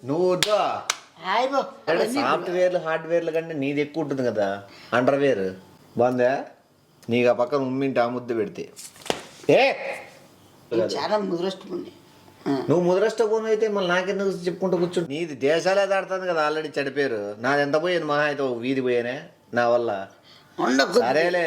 నువ్వు అంటే సాఫ్ట్వేర్లు హార్డ్వేర్లు కంటే నీది ఎక్కువ ఉంటుంది కదా అండర్వేర్ బాగుందా నీకు ఆ పక్కన ఉమ్మింటి ఆ ముద్ద పెడితే చాలా ముద్రష్టమండి. నువ్వు ముద్రష్టపోను అయితే మళ్ళీ నాకెందుకు చెప్పుకుంటూ కూర్చుంటు నీది దేశాలే దాడుతుంది కదా ఆల్రెడీ చెడిపోయారు నాది ఎంత పోయాను మహా అయితే వీధి పోయానే నా వల్ల సరేలే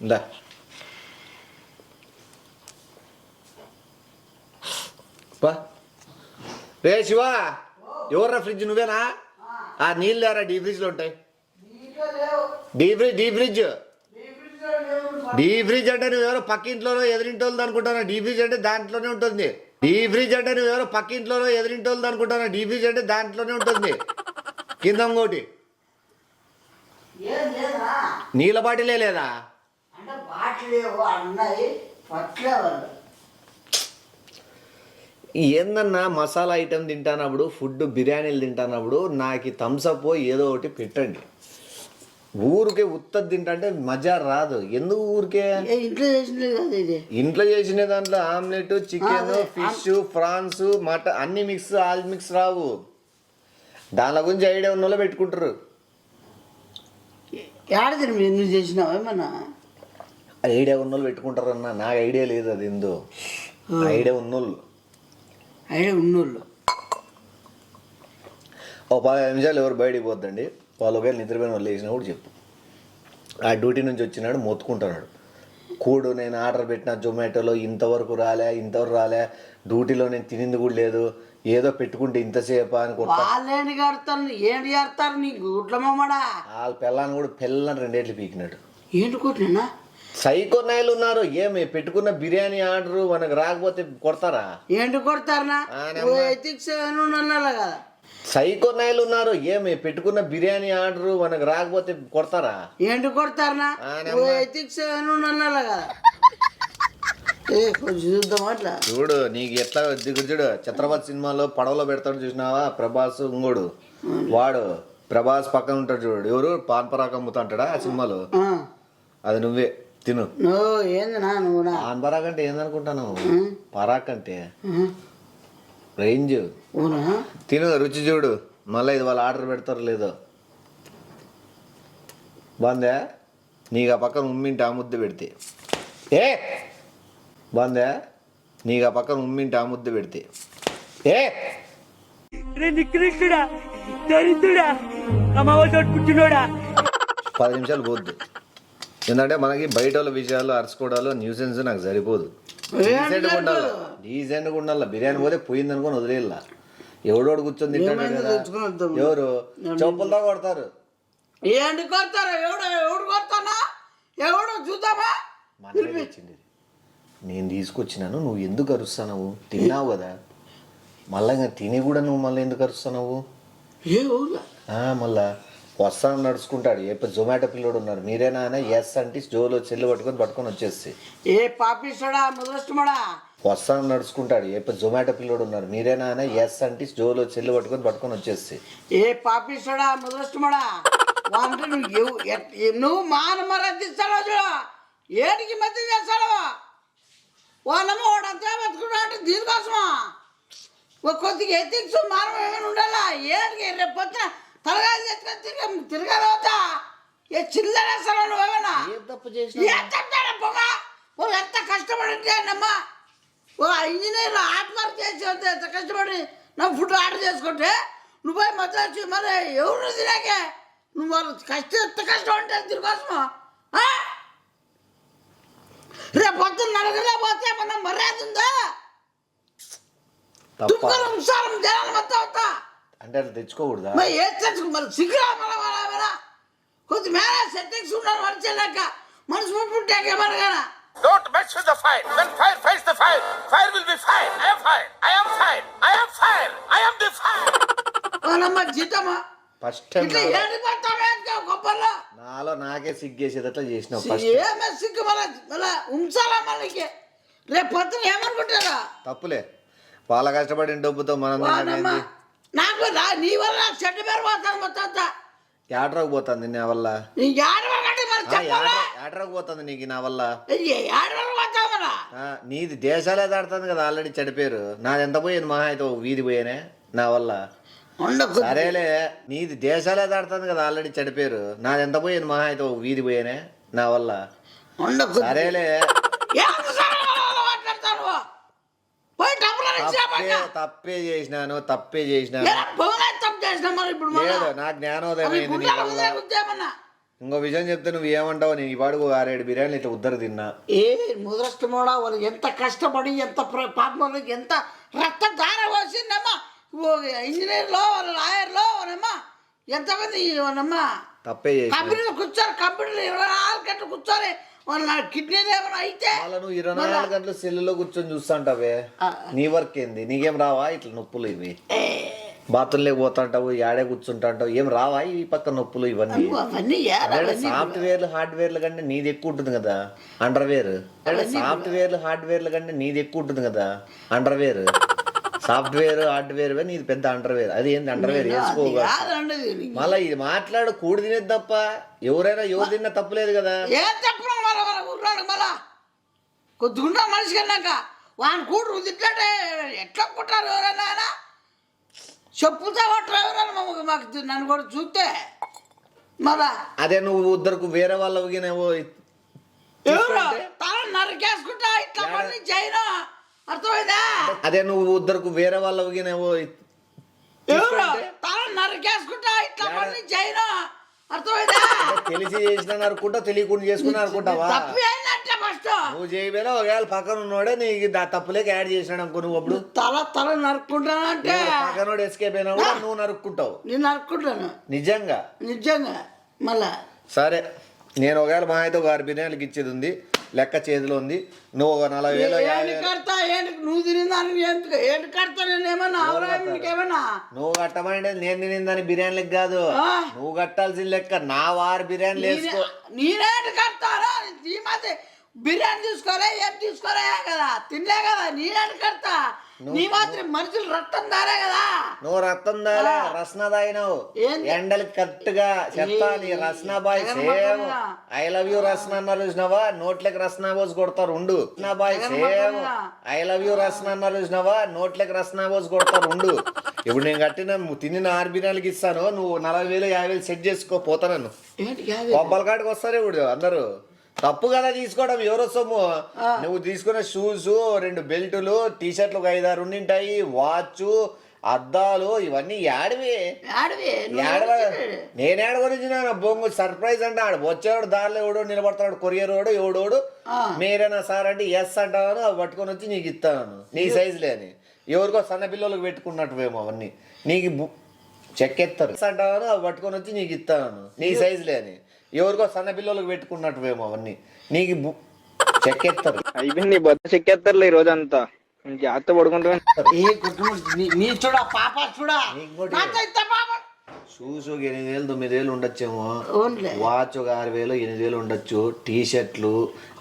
ఇందా రే శివా ఎవర్రా ఫ్రిడ్జ్ నువ్వేనా ఆ నీళ్ళు లేరా డీ ఫ్రిడ్జ్లో ఉంటాయి డీ ఫ్రిడ్జ్ అంటే నువ్వెవరో పక్క ఇంట్లోనో ఎదురింటోళ్ళు అనుకుంటానా డీ ఫ్రిడ్జ్ అంటే దాంట్లోనే ఉంటుంది డీ ఫ్రిడ్జ్ అంటే నువ్వెవరో పక్క ఇంట్లోనో ఎదురింటోళ్ళు అనుకుంటానా డీ ఫ్రిడ్జ్ అంటే దాంట్లోనే ఉంటుంది కింద ఇంకోటి నీళ్ళ బాటిలే లేదా ఏందన్నా మసాలా ఐటెం తింటానప్పుడు ఫుడ్ బిర్యానీలు తింటానప్పుడు నాకు థమ్స్అప్ ఏదో ఒకటి పెట్టండి ఊరికే ఉత్తది తింటే మజా రాదు ఎందుకు ఊరికే ఇంట్లో చేసిన దాంట్లో omelette chicken fish France mutton అన్ని మిక్స్ ఆల్ మిక్స్ రావు దానిలో గురించి ఐడియా ఉన్న వాళ్ళు పెట్టుకుంటారు నువ్వు చేసినావేమన్నా ఐడియా ఉన్నోళ్ళు పెట్టుకుంటారు అన్న నాకు ఐడియా లేదు అది ఎందు ఐడియా ఉన్నోళ్ళు ఓ 15 నిమిషాలు ఎవరు బయటికి పోద్దండి వాళ్ళు ఒకవేళ నిద్రపోయిన వాళ్ళు వేసినా కూడా చెప్పు ఆ డ్యూటీ నుంచి వచ్చినాడు మొత్తుకుంటున్నాడు కూడు నేను ఆర్డర్ పెట్టిన జొమాటోలో ఇంతవరకు రాలే డ్యూటీలో నేను తినింది కూడా లేదు ఏదో పెట్టుకుంటే ఇంతసేపా అని వాళ్ళ పిల్లని కూడా పిల్లని 2 ఏళ్ళు పీకినాడు ఏంటి కొట్టినా సైకో నాయలు ఉన్నారు ఏమి పెట్టుకున్న బిర్యానీ ఆర్డర్ మనకు రాకపోతే కొడతారా ఏంటి కొడతారా కదా సైకో నాయలు ఉన్నారు ఏమి పెట్టుకున్న బిర్యానీ ఆర్డర్ మనకు రాకపోతే కొడతారా ఏంటి కొడతారా కదా చూద్దాం అట్లా చూడు నీకు ఎట్లా దిగుడు చూడు ఛత్రపతి సినిమాలో పడవలో పెడతాడు చూసినావా ప్రభాస్ ఇంకోడు వాడు ప్రభాస్ పక్కన ఉంటాడు చూడు ఎవరు పాన్పరాక్ అమ్ముతా అంటాడా ఆ సినిమాలో అది నువ్వే తిను పాన్పరాక్ అంటే ఏందనుకుంటాను పరాక్ అంటే రేంజ్ తిను రుచి చూడు మళ్ళీ ఇది వాళ్ళు ఆర్డర్ పెడతారు లేదో బాగుందా నీకు ఆ పక్కన ఉమ్మింటి ఆ ముద్ద పెడితే బాగుందా నీకు ఆ పక్కన ఉమ్మింటి ఆ ముద్ద పెడితే నికృష్టుడా దరిద్రుడా కూర్చున్నాడా 10 నిమిషాలు పోద్దు ఎందుకంటే మనకి బయట వాళ్ళ విషయాలు అరుచుకోవడాలు న్యూసెన్స్ నాకు సరిపోదు డీసెంట్గా ఉండాలి బిర్యానీ పోతే పోయింది అనుకొని వదిలేలా ఎవడోడు కూర్చొని తింటాడు కదా ఎవరు చౌపలతో కొడతారు ఏంటి కొడతారు ఎవడు కొడతానా ఎవడు చూద్దామా వచ్చింది నేను తీసుకొచ్చినాను నువ్వు ఎందుకు అరుస్తున్నావు తిన్నావు కదా మళ్ళా ఇంకా తిని కూడా నువ్వు మళ్ళీ ఎందుకు అరుస్తున్నావు మళ్ళా వస్తాను నడుచుకుంటాడు ఏ జొమాటో పిల్లోడు ఉన్నారు మీరేనా అని ఎస్ అంటే జోలో చెల్లు పట్టుకొని వచ్చేసి ఏ పాపిస్తాడా ముదృష్టమడా వస్తాను నడుచుకుంటాడు ఏ జొమాటో పిల్లోడు ఉన్నారు మీరేనా అని ఎస్ అంటే జోలో చెల్లు పట్టుకొని వచ్చేసి ఏ పాపిస్తాడా ముదృష్టమడా అంటే నువ్వు మానమరదిస్తాడో చూడ ఏడికి మధ్య చేస్తాడు వాళ్ళమ్మ వాడు అంతా బతుకున్నాడు దీనికోసమా కొద్దిగా ఎత్తిక్స్ మానం ఏమైనా ఉండాలా ఏడికి రేపు పొద్దున తలగాలి తెచ్చుకొని తిరగలవుతా ఏ చిల్లరేస్తాను నువ్వేమన్నా చెప్తాడా పొగ ఓ ఎంత కష్టపడింటేనమ్మా ఓ ఇంజనీర్ ఆత్మహత్య చేసి ఎంత కష్టపడి నా ఫుడ్ ఆర్డర్ చేసుకుంటే నువ్వు పోయి మధ్య వచ్చి మరి ఎవరు తినాకే నువ్వు వాళ్ళు ఎంత కష్టం అంటే దీనికోసమా రేపు పొద్దున్న నలుగురిలో పోతే మన మర్యాద ఉందా దుఃఖం జనాలు మొత్తం అవుతా అంటే అట్లా తెచ్చుకోకూడదా ఏం తెచ్చుకో మరి సిగ్గురా మన కొద్ది మేర సెట్టింగ్స్ ఉన్నారు మనిషిలాక మనసు పుట్టాక ఏమనగా Don't mess with the fire. When fire fights the fire, fire will be fire. I am fire. I am fire. I am fire. I am the fire. వాళ్ళమ్మ జీతమా ఫస్ట్ టైం గొప్పలో నాలో నాకే సిగ్గేసేదట్లా చేసినావు ఏమే సిగ్గు మళ్ళా ఉంచాలా మనకి రేపు పొద్దున ఏమనుకుంటారా తప్పులే వాళ్ళ కష్టపడిన డబ్బుతో మనం నాకు నీ వల్ల చెడ్డ పేరు పోతాను మొత్తం ఏడరాకు పోతుంది నా వల్ల ఏడవకంటే మరి చెప్పాలా ఏటరకు పోతుంది నీకు నా వల్ల ఆడవాళ్ళు పోతామరా నీది దేశాలే దాడుతుంది కదా ఆల్రెడీ చెడిపోయారు నాది ఎంత పోయింది మహా అయితే ఒక వీధి పోయానే నా వల్ల ఉండకు సరేలే నీది దేశాలే దాడుతుంది కదా ఆల్రెడీ చెడిపోయారు నాది ఎంత పోయింది మహా అయితే ఒక వీధి పోయానే నా వల్ల ఉండకు సరేలే మాట్లాడతాను పోయి తప్పే చేసినాను తప్పు చేసినా మరి ఇప్పుడు లేదు నా జ్ఞానోదయం అయింది నీ వల్ల. ఇంకో విషయం చెప్తే నువ్వు ఏమంటావు నేను ఈ పాడుకు 6-7 బిర్యానీలు ఇట్లా ఉద్దరు తిన్నా ఏ ముదరష్టమోడా వాళ్ళు ఎంత కష్టపడి ఎంత పాపం ఎంత రక్తం దార పోసిందమ్మా ఇంజనీర్లో వాళ్ళ లాయర్లో వాళ్ళమ్మా ఎంతమంది వాళ్ళమ్మా తప్పే చేసిన కంపెనీలో కూర్చోరు కంపెనీలో 24 గంటలు కూర్చోరు వాళ్ళ కిడ్నీలు ఏమైనా అయితే మళ్ళీ నువ్వు 24 గంటలు సెల్లులో కూర్చొని చూస్తుంటావే నీ వర్క్ ఏంది నీకేం రావా ఇట్లా నొప్పులు ఇవి బాత్రూంలోకి పోతుంటావు యాడే కూర్చుంటాంటావు ఏం రావా ఈ పక్క నొప్పులు ఇవన్నీ అవన్నీ సాఫ్ట్వేర్లు హార్డ్వేర్ల కంటే నీది ఎక్కువ ఉంటుంది కదా అండర్వేర్ సాఫ్ట్వేర్లు హార్డ్వేర్ల కంటే నీది ఎక్కువ ఉంటుంది కదా అండర్వేర్ సాఫ్ట్వేర్ హార్డ్వేర్ నీది పెద్ద అండర్వేర్ అది ఏంది అండర్వేర్ వేసుకోగా మళ్ళీ ఇది మాట్లాడు కూడి తినేది తప్ప ఎవరైనా ఎవరు తిన్నా తప్పులేదు కదా ఏం చెప్పడం ఉన్నాడు మళ్ళా కొద్దిగుండా మనిషి కన్నాక వాని కూడు తిట్టాడే ఎట్లా కుట్టారు ఎవరైనా చెప్పుతా కొట్టరు ఎవరైనా మాకు నన్ను కూడా చూస్తే మళ్ళా అదే నువ్వు ఉద్దరకు వేరే వాళ్ళకి ఎవరు తల నరికేసుకుంటా ఇట్లా పని చేయను అర్థమైందా అదే నువ్వు ఉద్దరకు వేరే వాళ్ళకి ఎవరు తల నరికేసుకుంటా ఇట్లా పని చేయను అర్థమైందా తెలిసి చేసిన అనుకుంటా తెలియకుండా చేసుకున్నా అనుకుంటావా తప్పు ఏంటంటే ఫస్ట్ నువ్వు చేయబోయినా ఒకవేళ పక్కన ఉన్నోడే నీకు తప్పులేక యాడ్ చేసినాడు అనుకో నువ్వు అప్పుడు తల నరుక్కుంటానంటే పక్కనోడు ఎస్కేప్ అయినా కూడా నువ్వు నరుక్కుంటావు నేను నరుక్కుంటాను నిజంగా మళ్ళా సరే నేను ఒకవేళ మా అయితే ఒక 6 బిర్యానీలకు ఇచ్చేది ఉంది లెక్క చేతిలో ఉంది నువ్వు ఒక 40,000 ఏంటి కడతా ఏంటి నువ్వు తినేదాన్ని ఏంటి కడతా నేను ఏమన్నా ఏమన్నా నువ్వు కట్టమంటే నేను తినిందని బిర్యానీలకు కాదు నువ్వు కట్టాల్సిన లెక్క నా 6 బిర్యానీలు వేసుకో నేనేంటి కడతారా ఈ మధ్య బిర్యానీ తీసుకోలే ఏం తీసుకోలే కదా తినలే కదా నేనేంటి కడతా నీ మాత్రం మనుషులు రక్తం దారే కదా నువ్వు రక్తం దాలే రసన తాగినావు ఎండలు కరెక్ట్గా చెప్తా నీ రసన బాయ్ సేమ్ ఐ లవ్ యూ రసన అన్నారు చూసినావా నోట్లకి రసన పోసి కొడతారు ఉండు రసన బాయ్ సేమ్ ఐ లవ్ యూ రసన అన్నారు చూసినావా నోట్లకి రసన పోసి కొడతారు ఉండు ఇప్పుడు నేను కట్టిన తిన్న 6 బిర్యానీలకి ఇస్తాను నువ్వు 40,000 50,000 సెట్ చేసుకో పోతా నన్ను కొబ్బల కాడికి వస్తారు ఇప్పుడు అందరూ తప్పు కదా తీసుకోవడం ఎవరో సొమ్ము నువ్వు తీసుకున్న షూస్ 2 బెల్టులు టీషర్ట్లు 5-6 ఉండింటాయి వాచ్ అద్దాలు ఇవన్నీ యాడవి నేను ఏడ గురించి బొంగు సర్ప్రైజ్ అంటే ఆడు వచ్చేవాడు దారిలో ఎవడో నిలబడతాడు కొరియర్ వాడు ఎవడోడు మీరేనా సార్ అంటే ఎస్ అంటాను అవి పట్టుకొని వచ్చి నీకు ఇస్తాను నీ సైజులే అని ఎవరికో సన్న పిల్లలకు పెట్టుకున్నట్టువేమో అవన్నీ నీకు చెక్కెత్తారు అంటాను అవి పట్టుకొని వచ్చి నీకు ఇస్తాను నీ సైజులే అని ఎవరికో సన్న పిల్లలకు పెట్టుకున్నట్టువేమో అవన్నీ నీకు చెక్కెత్తారు అయిపోయింది బొత్త చెక్కేస్తారులే ఈ రోజంతా జాగ్రత్త పడుకుంటా నీ చూడా పాప చూడా షూస్ 8,000 9,000 ఉండొచ్చేమో వాచ్ ఒక 6,000 8,000 ఉండొచ్చు టీషర్ట్లు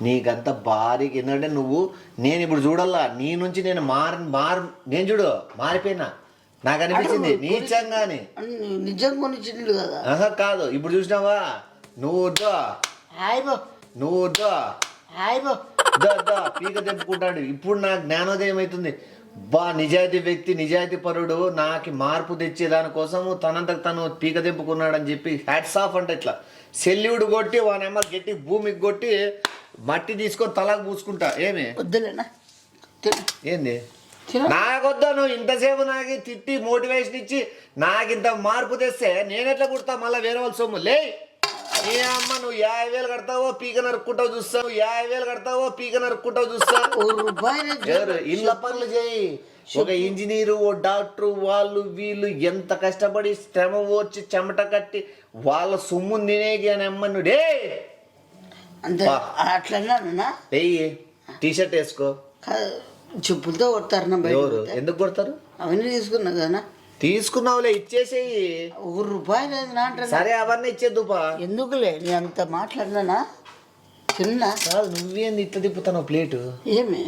నీకంతా భారీగా ఎందుకంటే నువ్వు నేను ఇప్పుడు చూడాలా నీ నుంచి నేను నేను చూడు మారిపోయినా నాకు అనిపించింది నీచంగాని నిజంగా నిజంగా కదా ఆహా కాదు ఇప్పుడు చూసినావా నువ్వు పీక తెప్పుకుంటాడు ఇప్పుడు నాకు జ్ఞానోదయం అవుతుంది నిజాయితీ వ్యక్తి నిజాయితీ పరుడు నాకు మార్పు తెచ్చేదానికోసం తనంతకు తను పీక తెప్పుకున్నాడని చెప్పి హ్యాట్స్ ఆఫ్ అంటే ఇట్లా సెల్యూడ్ కొట్టి వానమ్మ గట్టి భూమికి కొట్టి మట్టి తీసుకొని తలకు పూసుకుంటా ఏమి వద్దులేనా ఏంది నాకొద్దా నువ్వు ఇంతసేపు నాకు తిట్టి మోటివేషన్ ఇచ్చి నాకింత మార్పు తెస్తే నేనెట్లా కుడతా మళ్ళీ వేరే వాళ్ళ సొమ్ము లే ఏ అమ్మ నువ్వు 50,000 కడతావో పీక నరుక్కుంటావు చూస్తావు 50,000 కడతావో పీక నరుక్కుంటావు చూస్తావు ఇళ్ళ పనులు చేయి ఒక ఇంజనీరు ఓ డాక్టరు వాళ్ళు వీళ్ళు ఎంత కష్టపడి శ్రమ వచ్చి చెమట కట్టి వాళ్ళ సొమ్ము తినేకి అని అమ్మను డే అట్లా టీషర్ట్ వేసుకో చెప్పులతో కొడతారు ఎవరు ఎందుకు కొడతారు అవన్నీ తీసుకున్నా కదా తీసుకున్నావులే ఇచ్చేసేయి ₹1 సరే అవన్నీ ఇచ్చేద్దుపా ఎందుకులే నీ అంత మాట్లాడినా చిన్న కాదు నువ్వేంది ఇట్లా తిప్పుతావు ప్లేటు ఏమి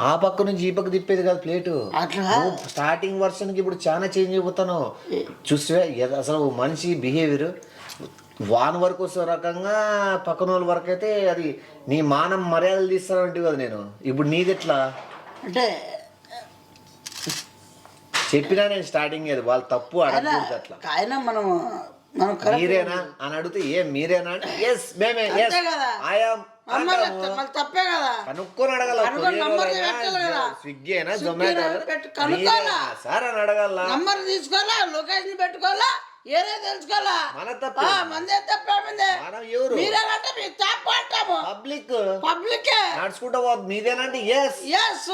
ఆ పక్క నుంచి ఈ పక్క తిప్పేది కాదు ప్లేటు అట్లా స్టార్టింగ్ వర్షన్ కి ఇప్పుడు చాలా చేంజ్ అయిపోతాను చూస్తే అసలు మనిషి బిహేవియర్ వాన్ వరకు వస్తే రకంగా పక్కన వాళ్ళ వరకు అయితే అది నీ మానం మర్యాదలు తీస్తానంటే కదా నేను ఇప్పుడు నీది ఎట్లా అంటే చెప్పినా నేను స్టార్టింగ్ అది వాళ్ళు తప్పు అడగకూడదు అట్లా ఆయన మనం correct మీరేనా అని అడిగితే మీరేనా అంటే ఎస్ మేమే ఎస్ అంతే కదా. ఐఎమ్ మళ్ళీ తప్పే కదా. కనుక్కొని అడగాల కనుక్కొని నంబర్ పెట్టాలి కదా. స్విగ్గీ అయినా స్విగ్గీ జొమాటో పెట్టి కనుక్కోవాలా. సార్ అని అడగాల నంబర్ తీసుకోవాలా, లొకేషన్ పెట్టుకోవాలా, ఏరే తెలుసుకోవాలా. మన తప్పే. మందే తప్పే మందే. మనం ఎవరు మీరేనంటే మీ తప్పు అంటాము. పబ్లిక్ పబ్లికే. నడుచుకుంటా పోదు మీదేనంటే ఎస్ ఎస్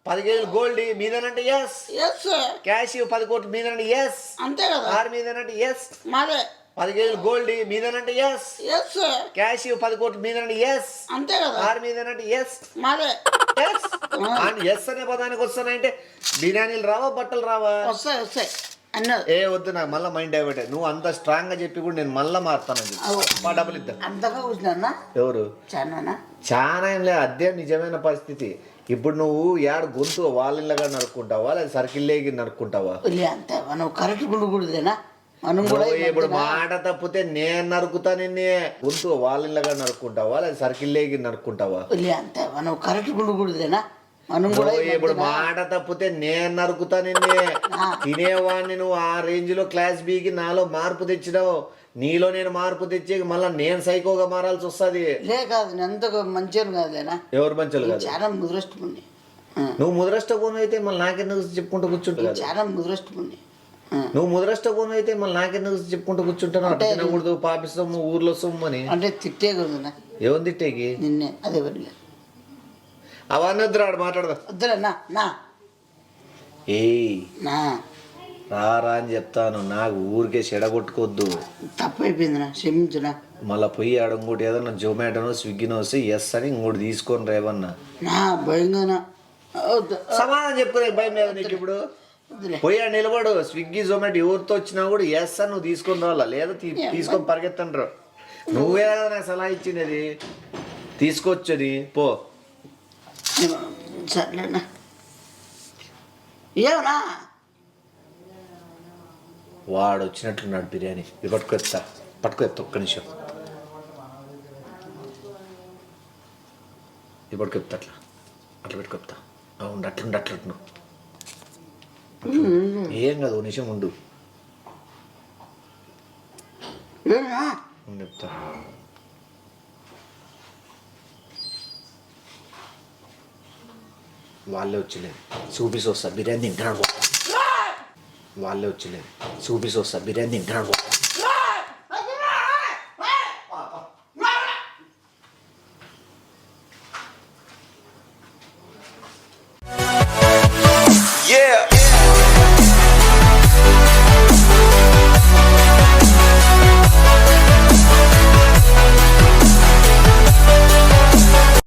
10 కేజీలు గోల్డ్ మీదేనంటే ఎస్ ఎస్ క్యాష్ 10 కోట్లు మీదేనంటే ఎస్ అంతే కదా. కార్ మీదేనంటే ఎస్ మాదే 10 కేజీలు గోల్డ్ మీదేనంటే ఎస్ ఎస్ క్యాష్ 10 కోట్లు మీదేనంటే ఎస్ అంతే కదా. కార్ మీదేనంటే ఎస్ మాదే ఎస్ ఎస్ అనే పదానికి వస్తానంటే బిర్యానీలు రావా బట్టలు రావా వస్తాయి వస్తాయి అన్న. ఏ వద్దు నాకు మళ్ళీ మైండ్ డైవర్ట్ నువ్వు అంత స్ట్రాంగ్ గా చెప్పి కూడా నేను మళ్ళీ మారుతాను మా డబ్బులు ఇద్దాం అంతగా కూర్చున్నా ఎవరు చానా చాలా ఏం లేదు అదే నిజమైన పరిస్థితి ఇప్పుడు నువ్వు యాడ గొంతు వాళ్ళగా నరుక్కుంటావా లేదా సర్కిల్లేకి నరుక్కుంటావా అంతే మనం కరెక్ట్ గుడిదేనా మనం కూడా ఇప్పుడు మాట తప్పితే నేను నరుకుతా నిన్నే గొంతు వాళ్ళగా నరుక్కుంటావా లేదా సర్కిల్లేకి నరుక్కుంటావా అంతే మనం కరెక్ట్ గుడిదేనా మనం కూడా ఇప్పుడు మాట తప్పితే నేను నరుకుతా నిన్నే తినేవాడిని నువ్వు ఆ రేంజ్ లో క్లాస్ బికి నాలో మార్పు తెచ్చినావు నీలో నేను మార్పు తెచ్చి మళ్ళీ నేను సైకోగా మారాల్సి వస్తుంది లే కాదు నేను అంత మంచిగా కాదులేనా. ఎవరు మంచోళ్ళు కాదు చాలా ముద్రష్టముంది. నువ్వు ముద్రష్టపోను అయితే మళ్ళీ నాకెందుకు చెప్పుకుంటూ కూర్చుంటావు చాలా ముద్రష్టముంది. నువ్వు ముద్రష్టపోను అయితే మళ్ళీ నాకెందుకు చెప్పుకుంటూ కూర్చుంటాను అంటే తినకూడదు పాపిస్తాము ఊర్లో సొమ్ము అని అంటే తిట్టే కదనా ఏమని తిట్టేకి నిన్నే అదే వదిలే అవన్నీ వద్దురాడు మాట్లాడదా వద్దులేనా నా ఏయ్ నా రారా అని చెప్తాను నాకు ఊరికే చెడగొట్టుకోవద్దు తప్పైపోయిందినా క్షమించునా. మళ్ళీ పోయి ఆడ ఇంకోటి ఏదన్నా జొమాటోనో స్విగ్గీనో వస్తే ఎస్ అని ఇంకోటి తీసుకొని రేవన్నా నా భయంగానా సమాధానం చెప్పుకునే భయం లేదు నీకు ఇప్పుడు వద్దులే. పోయి ఆడ నిలబడు స్విగ్గీ జొమాటో ఎవరితో వచ్చినా కూడా ఎస్ అని నువ్వు తీసుకొని రావాలా లేదా తీసుకొని పరిగెత్తండ్రు నువ్వే కదా నాకు సలహా ఇచ్చినది తీసుకొచ్చది పో సర్లేనా ఏమన్నా వాడు వచ్చినట్లున్నాడు బిర్యానీ ఇది పట్టుకొస్తా పట్టుకొస్తా ఒక్క నిమిషం ఇది పట్టుకొస్తా అట్లా అట్లా పెట్టుకొస్తా అవును అట్లుండు అట్లుండు ఏం కాదు ఓ నిమిషం ఉండు ఏమన్నా చెప్తా వాళ్ళే వచ్చలేదు చూపిసి వస్తా బిర్యానీ తింటున్నాడు వాళ్ళే వచ్చలేదు చూపిసి వస్తా బిర్యానీ తింటున్నాడు